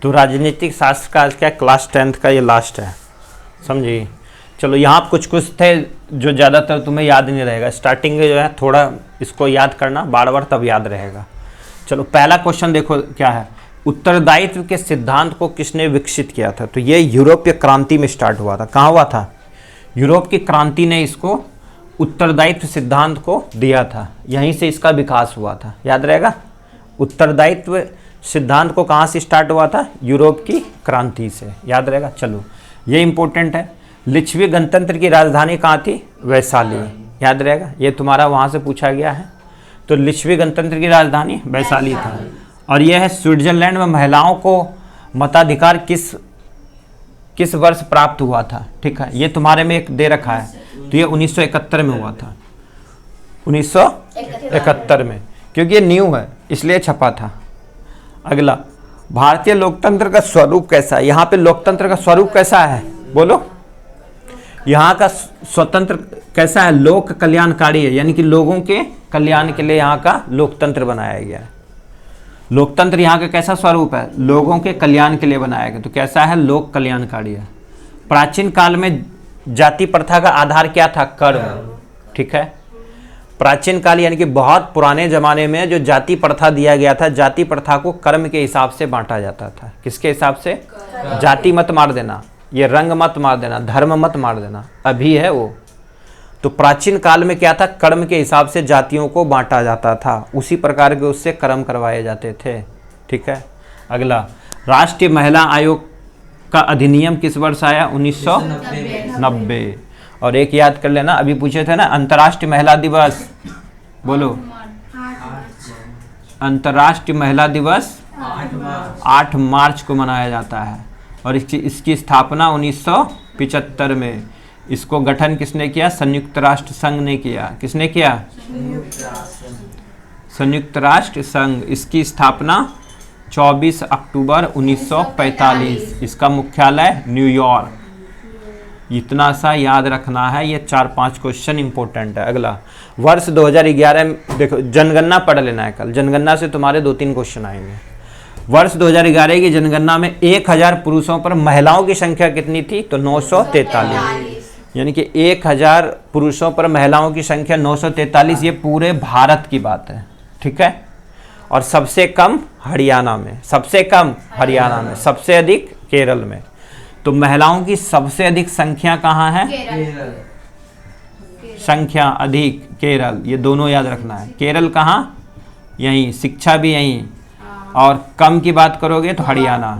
तो राजनीतिक शास्त्र का आज क्या क्लास 10th का ये लास्ट है, समझिए। चलो यहाँ कुछ कुछ थे जो ज़्यादातर तुम्हें याद नहीं रहेगा, स्टार्टिंग में जो है थोड़ा इसको याद करना बार बार, तब याद रहेगा। चलो पहला क्वेश्चन देखो क्या है, उत्तरदायित्व के सिद्धांत को किसने विकसित किया था? तो ये यूरोपीय क्रांति में स्टार्ट हुआ था। कहाँ हुआ था? यूरोप की क्रांति ने इसको उत्तरदायित्व सिद्धांत को दिया था, यहीं से इसका विकास हुआ था, याद रहेगा। उत्तरदायित्व सिद्धांत को कहाँ से स्टार्ट हुआ था? यूरोप की क्रांति से, याद रहेगा। चलो ये इंपॉर्टेंट है। लिच्छवी गणतंत्र की राजधानी कहाँ थी? वैशाली, याद रहेगा, ये तुम्हारा वहाँ से पूछा गया है। तो लिच्छवी गणतंत्र की राजधानी वैशाली था। और यह है स्विट्जरलैंड में महिलाओं को मताधिकार किस वर्ष प्राप्त हुआ था? ठीक है, ये तुम्हारे में एक दे रखा है, तो ये 1971 में हुआ था, 1971 में, क्योंकि ये न्यू है इसलिए छपा था। अगला, भारतीय लोकतंत्र का स्वरूप कैसा है? यहाँ पे लोकतंत्र का स्वरूप कैसा है बोलो? यहाँ का स्वतंत्र कैसा है? लोक कल्याणकारी है, यानी कि लोगों के कल्याण के लिए यहाँ का लोकतंत्र बनाया गया है। लोकतंत्र यहाँ का कैसा स्वरूप है? लोगों के कल्याण के लिए बनाया गया, तो कैसा है? लोक कल्याणकारी है। प्राचीन काल में जाति प्रथा का आधार क्या था? कर्म, ठीक है। प्राचीन काल यानी कि बहुत पुराने जमाने में जो जाति प्रथा दिया गया था, जाति प्रथा को कर्म के हिसाब से बांटा जाता था। किसके हिसाब से? जाति मत मार देना, ये रंग मत मार देना, धर्म मत मार देना, अभी है वो। तो प्राचीन काल में क्या था? कर्म के हिसाब से जातियों को बांटा जाता था, उसी प्रकार के उससे कर्म करवाए जाते थे, ठीक है। अगला, राष्ट्रीय महिला आयोग का अधिनियम किस वर्ष आया? 1990। और एक याद कर लेना, अभी पूछे थे ना, अंतर्राष्ट्रीय महिला दिवस बोलो। अंतर्राष्ट्रीय महिला दिवस 8 मार्च को मनाया जाता है, और इसकी स्थापना 1975 में। इसको गठन किसने किया? संयुक्त राष्ट्र संघ ने किया। किसने किया? संयुक्त राष्ट्र संघ। इसकी स्थापना 24 अक्टूबर 1945। इसका मुख्यालय न्यूयॉर्क। इतना सा याद रखना है, ये 4-5 क्वेश्चन इंपॉर्टेंट है। अगला, वर्ष 2011 में देखो, जनगणना पढ़ लेना है कल, जनगणना से तुम्हारे 2-3 क्वेश्चन आएंगे। वर्ष 2011 की जनगणना में 1000 पुरुषों पर महिलाओं की संख्या कितनी थी? तो 943, यानी कि 1000 पुरुषों पर महिलाओं की संख्या 943। ये पूरे भारत की बात है, ठीक है। और सबसे कम हरियाणा में, सबसे कम हरियाणा में, सबसे अधिक केरल में। तो महिलाओं की सबसे अधिक संख्या कहाँ है? संख्या अधिक केरल, ये दोनों याद रखना है। केरल कहाँ? यहीं, शिक्षा भी यहीं। और कम की बात करोगे तो हरियाणा,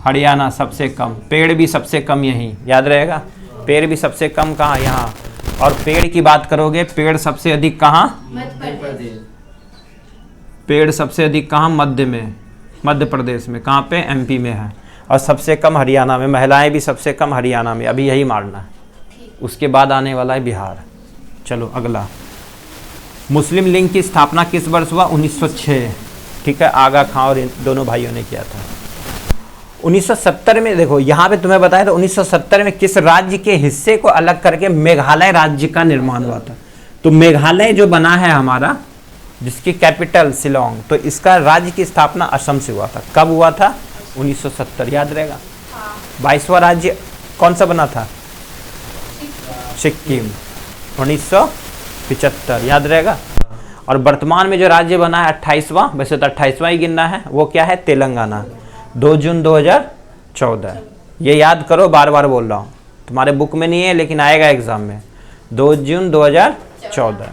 हरियाणा सबसे कम। पेड़ भी सबसे कम यहीं, याद रहेगा, पेड़ भी सबसे कम कहाँ? यहाँ। और पेड़ की बात करोगे, पेड़ सबसे अधिक कहाँ? मध्य प्रदेश। पेड़ सबसे अधिक कहाँ? मध्य में, मध्य प्रदेश में। कहाँ पे? एमपी में है। और सबसे कम हरियाणा में। महिलाएं भी सबसे कम हरियाणा में, अभी यही मारना है। उसके बाद आने वाला है बिहार। चलो अगला, मुस्लिम लीग की स्थापना किस वर्ष हुआ? 1906, ठीक है। आगा खां और इन दोनों भाइयों ने किया था। 1970 में देखो, यहाँ पे तुम्हें बताया तो 1970 में किस राज्य के हिस्से को अलग करके मेघालय राज्य का निर्माण हुआ था? तो मेघालय जो बना है हमारा, जिसकी कैपिटल शिलोंग, तो इसका राज्य की स्थापना असम से हुआ था। कब हुआ था? 1970, याद रहेगा। 22वां राज्य कौन सा बना था? सिक्किम, 1975, याद रहेगा। और वर्तमान में जो राज्य बना है 28वां, वैसे तो 28वां ही गिनना है, वो क्या है? तेलंगाना, 2 जून 2014। ये याद करो, बार बार बोल रहा हूँ, तुम्हारे बुक में नहीं है लेकिन आएगा एग्जाम में। 2 जून 2014।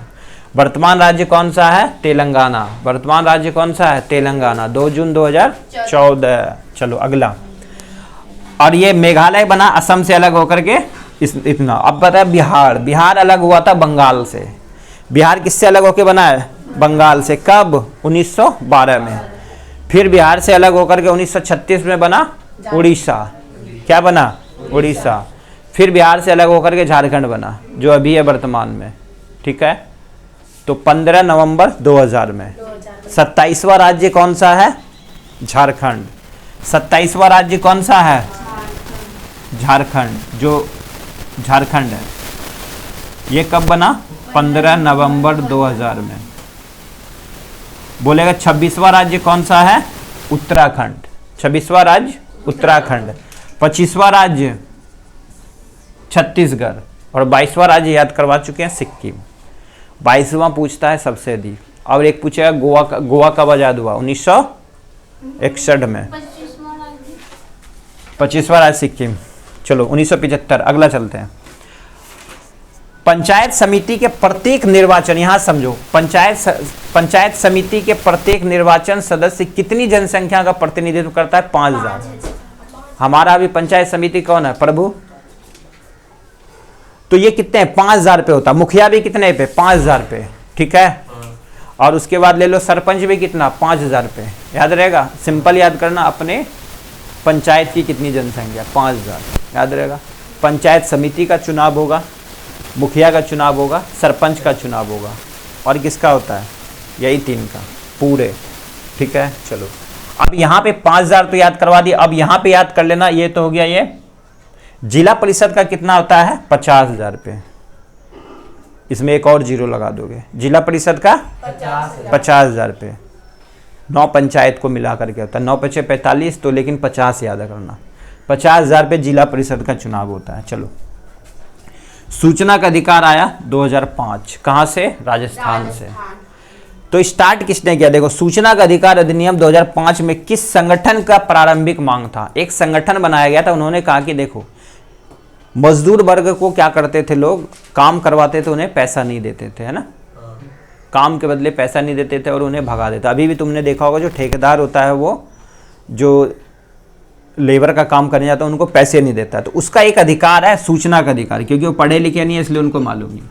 वर्तमान राज्य कौन सा है? तेलंगाना। वर्तमान राज्य कौन सा है? तेलंगाना, 2 जून 2014। चलो अगला, और ये मेघालय बना असम से अलग होकर के इतना। अब बता, बिहार, बिहार अलग हुआ था बंगाल से। बिहार किससे अलग होकर बना है? बंगाल से। कब? 1912 में। फिर बिहार से अलग होकर के 1936 में बना उड़ीसा। क्या बना? उड़ीसा। फिर बिहार से अलग होकर के झारखंड बना, जो अभी है वर्तमान में, ठीक है। तो 15 नवंबर 2000 में। 27वां राज्य कौन सा है? झारखंड। 27वां राज्य कौन सा है? झारखंड, जो झारखंड है। ये कब बना? 15 नवंबर 2000 में। बोलेगा 26वां राज्य कौन सा है? उत्तराखंड। 26वां राज्य उत्तराखंड। 25वां राज्य छत्तीसगढ़। और 22वां राज्य याद करवा चुके हैं सिक्किम। 22वां पूछता है सबसे अधिक। और एक पूछेगा गोवा कब आजाद हुआ? 1961 में। 25वां राज्य सिक्किम। चलो 1975। अगला चलते हैं। पंचायत समिति के प्रत्येक निर्वाचन, यहां समझो, पंचायत समिति के प्रत्येक निर्वाचन सदस्य कितनी जनसंख्या का प्रतिनिधित्व करता है? 5000। हमारा अभी पंचायत समिति कौन है? प्रभु। तो ये कितने? 5000 पे होता। मुखिया भी कितने पे? 5000 पे। ठीक है। और उसके बाद ले लो सरपंच भी कितना? 5000 पे। याद रहेगा, सिंपल याद करना। अपने पंचायत की कितनी जनसंख्या? 5000। याद रहेगा। पंचायत समिति का चुनाव होगा, मुखिया का चुनाव होगा, सरपंच का चुनाव होगा, और किसका होता है? यही 3 का पूरे। ठीक है। चलो अब यहाँ पे 5000 तो याद करवा दिया। अब यहाँ पे याद कर लेना, ये तो हो गया। ये जिला परिषद का कितना होता है? 50,000 पे। इसमें एक और जीरो लगा दोगे। जिला परिषद का 50,000 पे। 9 पंचायत को मिला करके होता है। 9 × 5 = 45, तो लेकिन 50 याद करना। 50,000 पे जिला परिषद का चुनाव होता है। चलो, सूचना का अधिकार आया 2005। कहां से? राजस्थान से। तो स्टार्ट किसने किया? देखो, सूचना का अधिकार अधिनियम 2005 में किस संगठन का प्रारंभिक मांग था? एक संगठन बनाया गया था। उन्होंने कहा कि देखो, मजदूर वर्ग को क्या करते थे लोग? काम करवाते थे, उन्हें पैसा नहीं देते थे, है ना? काम के बदले पैसा नहीं देते थे और उन्हें भगा देते। अभी भी तुमने देखा होगा, जो ठेकेदार होता है वो जो लेबर का काम करने जाता है उनको पैसे नहीं देता। तो उसका एक अधिकार है सूचना का अधिकार, क्योंकि वो पढ़े लिखे नहीं है इसलिए उनको मालूम नहीं।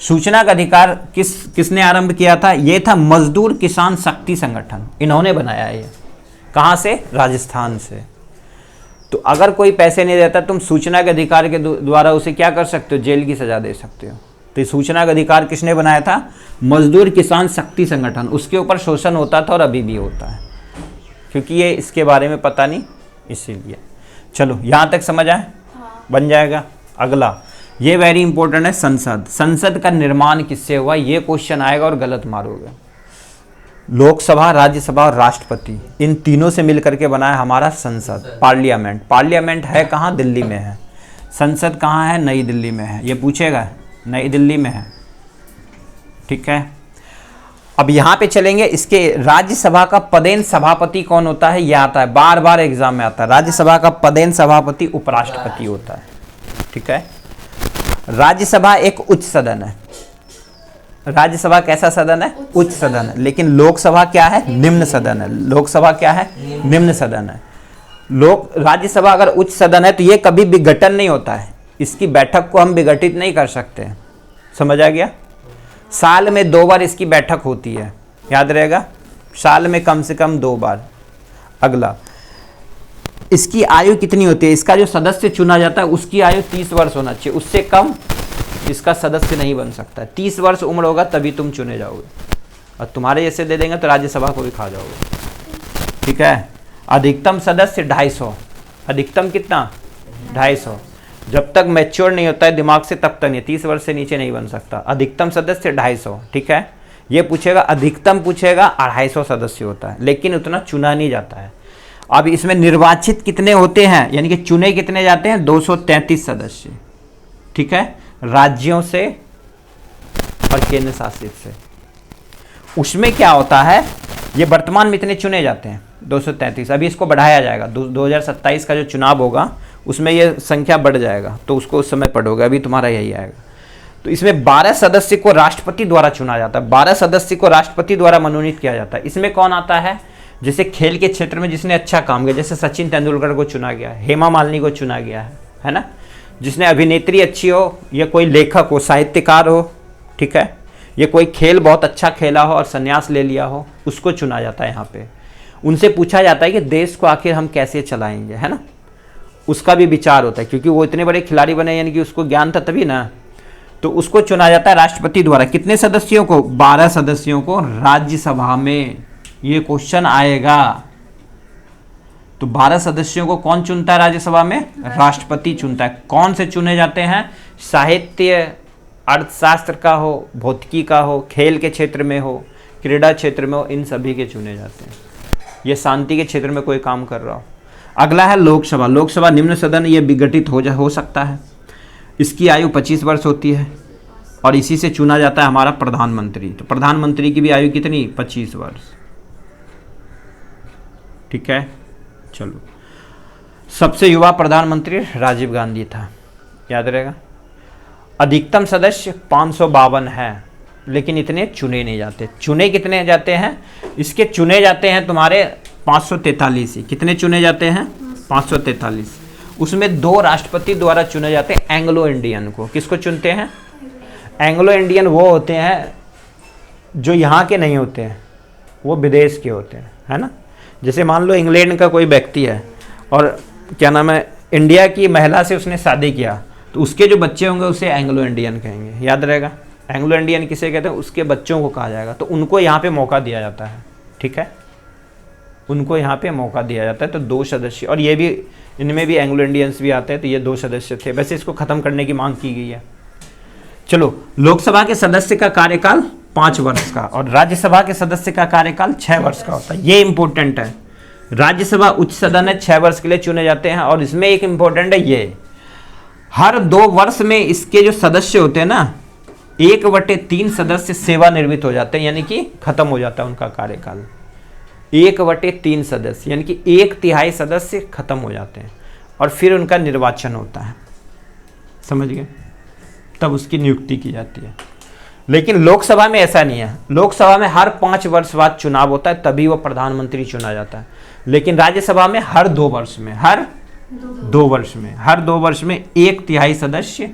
सूचना का अधिकार किसने आरंभ किया था? ये था मजदूर किसान शक्ति संगठन। इन्होंने बनाया है। ये कहाँ से? राजस्थान से। तो अगर कोई पैसे नहीं देता, तुम सूचना के अधिकार के द्वारा उसे क्या कर सकते हो? जेल की सजा दे सकते हो। तो सूचना का अधिकार किसने बनाया था? मजदूर किसान शक्ति संगठन। उसके ऊपर शोषण होता था और अभी भी होता है, क्योंकि ये इसके बारे में पता नहीं, इसीलिए। चलो यहां तक समझ आए? बन जाएगा। अगला, ये वेरी इंपॉर्टेंट है। संसद। संसद का निर्माण किससे हुआ? ये क्वेश्चन आएगा और गलत मारोगे। लोकसभा, राज्यसभा और राष्ट्रपति, इन तीनों से मिलकर के बना है हमारा संसद, पार्लियामेंट। पार्लियामेंट है कहाँ? दिल्ली में है। संसद कहाँ है? नई दिल्ली में है। ये पूछेगा, नई दिल्ली में है। ठीक है। अब यहाँ पे चलेंगे। इसके राज्यसभा का पदेन सभापति कौन होता है? यह आता है, बार बार एग्जाम में आता है। राज्यसभा का पदेन सभापति उपराष्ट्रपति होता है। ठीक है। राज्यसभा एक उच्च सदन है। राज्यसभा कैसा सदन है? उच्च सदन है। लेकिन लोकसभा क्या है? निम्न सदन है। लोकसभा क्या है? निम्न सदन है। राज्यसभा अगर उच्च सदन है तो ये कभी विघटन नहीं होता है। इसकी बैठक को हम विघटित नहीं कर सकते। समझ आ गया? साल में 2 बार इसकी बैठक होती है। याद रहेगा, साल में कम से कम 2 बार। अगला, इसकी आयु कितनी होती है? इसका जो सदस्य चुना जाता है उसकी आयु 30 वर्ष होना चाहिए। उससे कम इसका सदस्य नहीं बन सकता। 30 वर्ष उम्र होगा तभी तुम चुने जाओगे, और तुम्हारे जैसे दे देंगे तो राज्यसभा को भी खा जाओगे। ठीक है। अधिकतम सदस्य 250। अधिकतम कितना? 250। जब तक मैच्योर नहीं होता है दिमाग से तब तक नहीं। 30 वर्ष से नीचे नहीं बन सकता। अधिकतम सदस्य 250। ठीक है। ये पूछेगा, अधिकतम पूछेगा 250 सदस्य होता है, लेकिन उतना चुना नहीं जाता है। अब इसमें निर्वाचित कितने होते हैं, यानी कि चुने कितने जाते हैं? 233 सदस्य। ठीक है। राज्यों से और केंद्र शासित से। उसमें क्या होता है, ये वर्तमान में इतने चुने जाते हैं 233। अभी इसको बढ़ाया जाएगा। 2027 का जो चुनाव होगा उसमें ये संख्या बढ़ जाएगा, तो उसको उस समय पढ़ोगे। अभी तुम्हारा यही आएगा। तो इसमें 12 सदस्य को राष्ट्रपति द्वारा चुना जाता है। 12 सदस्य को राष्ट्रपति द्वारा मनोनीत किया जाता है। इसमें कौन आता है? जैसे खेल के क्षेत्र में जिसने अच्छा काम किया, जैसे सचिन तेंदुलकर को चुना गया, हेमा मालिनी को चुना गया है ना? जिसने अभिनेत्री अच्छी हो, या कोई लेखक हो, साहित्यकार हो, ठीक है, ये कोई खेल बहुत अच्छा खेला हो और संन्यास ले लिया हो, उसको चुना जाता है यहाँ पे। उनसे पूछा जाता है कि देश को आखिर हम कैसे चलाएंगे, है ना? उसका भी विचार होता है, क्योंकि वो इतने बड़े खिलाड़ी बने, यानी कि उसको ज्ञान था तभी ना। तो उसको चुना जाता है राष्ट्रपति द्वारा। कितने सदस्यों को? 12 सदस्यों को राज्यसभा में। ये क्वेश्चन आएगा। तो 12 सदस्यों को कौन चुनता है राज्यसभा में? राष्ट्रपति चुनता है। कौन से चुने जाते हैं? साहित्य, अर्थशास्त्र का हो, भौतिकी का हो, खेल के क्षेत्र में हो, क्रीड़ा क्षेत्र में हो, इन सभी के चुने जाते हैं। ये शांति के क्षेत्र में कोई काम कर रहा हो। अगला है लोकसभा। लोकसभा निम्न सदन, ये विघटित हो सकता है। इसकी आयु 25 वर्ष होती है और इसी से चुना जाता है हमारा प्रधानमंत्री। तो प्रधानमंत्री की भी आयु कितनी? 25 वर्ष। ठीक है, चलो। सबसे युवा प्रधानमंत्री राजीव गांधी था, याद रहेगा। अधिकतम सदस्य 552 है, लेकिन इतने चुने नहीं जाते। चुने कितने जाते हैं? इसके चुने जाते हैं तुम्हारे 543 ही। कितने चुने जाते हैं? 543। उसमें 2 राष्ट्रपति द्वारा चुने जाते हैं एंग्लो इंडियन को। किसको चुनते हैं? एंग्लो इंडियन वो होते हैं जो यहाँ के नहीं होते हैं, वो विदेश के होते हैं, है ना। जैसे मान लो इंग्लैंड का कोई व्यक्ति है और क्या नाम है, इंडिया की महिला से उसने शादी किया, तो उसके जो बच्चे होंगे उसे एंग्लो इंडियन कहेंगे, याद रहेगा। एंग्लो इंडियन किसे कहते हैं? उसके बच्चों को कहा जाएगा। तो उनको यहाँ पे मौका दिया जाता है, ठीक है, उनको यहाँ पे मौका दिया जाता है। तो 2 सदस्य, और ये भी, इनमें भी एंग्लो इंडियंस भी आते हैं, तो ये 2 सदस्य थे। वैसे इसको खत्म करने की मांग की गई है। चलो, लोकसभा के सदस्य का कार्यकाल 5 वर्ष का और राज्यसभा के सदस्य का कार्यकाल 6 वर्ष का होता है। ये इंपॉर्टेंट है। राज्यसभा उच्च सदन है, 6 वर्ष के लिए चुने जाते हैं। और इसमें एक इंपॉर्टेंट है, ये हर 2 वर्ष में इसके जो सदस्य होते हैं ना, 1/3 सदस्य सेवानिवृत्त हो जाते हैं, यानी कि खत्म हो जाता है उनका कार्यकाल। 1/3 सदस्य यानी कि 1/3 सदस्य खत्म हो जाते हैं और फिर उनका निर्वाचन होता है, समझ गए, तब उसकी नियुक्ति की जाती है। लेकिन लोकसभा में ऐसा नहीं है। लोकसभा में हर 5 वर्ष बाद चुनाव होता है, तभी वो प्रधानमंत्री चुना जाता है। लेकिन राज्यसभा में हर 2 वर्ष में, हर 2 वर्ष में 1/3 सदस्य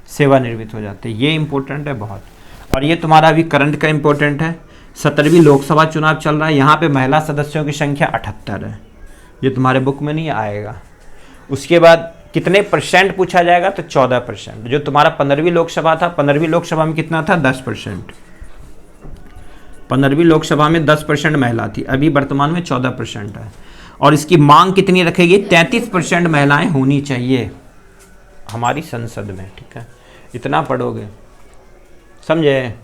सेवानिवृत्त हो जाते हैं। ये इंपॉर्टेंट है बहुत। और ये तुम्हारा अभी करंट का इंपॉर्टेंट है। 17वीं लोकसभा चुनाव चल रहा है। यहाँ पे महिला सदस्यों की संख्या 78 है। ये तुम्हारे बुक में नहीं आएगा। उसके बाद कितने % पूछा जाएगा? तो 14%। जो तुम्हारा 15वीं लोकसभा था, 15वीं लोकसभा में कितना था? 10%। 15वीं लोकसभा में 10% महिला थी, अभी वर्तमान में 14% है। और इसकी मांग कितनी रखेगी? 33% महिलाएं होनी चाहिए हमारी संसद में, ठीक है। इतना पढ़ोगे, समझे?